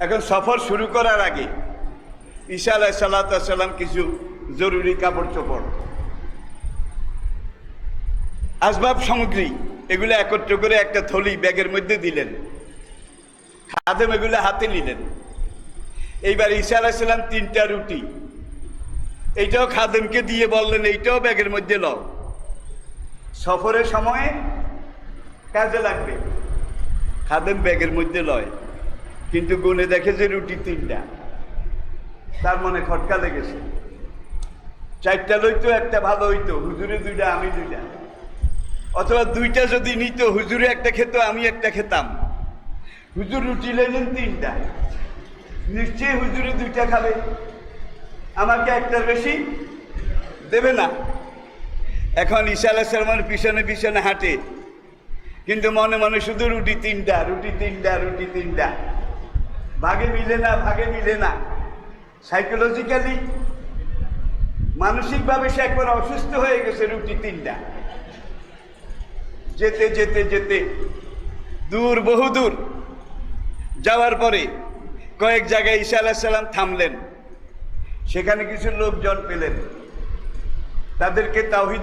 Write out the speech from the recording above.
এখন সফর শুরু করার আগে ঈসা আলাইহিস সালাম কিছু জরুরি কাপড় চোপড়, আসবাব সামগ্রী এগুলো একত্র করে একটা থলি ব্যাগের মধ্যে দিলেন। খাদেম এগুলো হাতে নিলেন। এইবার ঈসা আলাইহিস সালাম 3টা রুটি, এইটাও খাদেমকে দিয়ে বললেন এইটাও ব্যাগের মধ্যে লও, সফরের সময়ে কাজে লাগবে। খাদেম ব্যাগের মধ্যে লয়, কিন্তু গুনে দেখে যে রুটি 3টা। তার মনে খটকা লেগেছে, 4টা লইতো একটা ভালো হইতো, হুজুরে 2টা আমি 2টা, অথবা 2টা যদি নিত হুজুরে একটা খেত আমি একটা খেতাম। হুজুর রুটি লইলেন 3টা, নিশ্চয়ই হুজুরে 2টা খাবে, আমাকে একটার বেশি দেবে না। এখন ঈসা আলাইহিস সালামের পিছনে পিছনে হাঁটে, কিন্তু মনে মনে শুধু রুটি 3টা, রুটি 3টা, রুটি 3টা, ভাগে মিলে না, ভাগে মিলে না। সাইকোলজিক্যালি মানসিকভাবে সে একবার অসুস্থ হয়ে গেছে। রুটি 3টা, যেতে যেতে যেতে দূর, বহু দূর যাওয়ার পরে কয়েক জায়গায় ঈসা আলাইহিস সালাম থামলেন। সেখানে কিছু লোকজন পেলেন, তাদেরকে তাওহীদ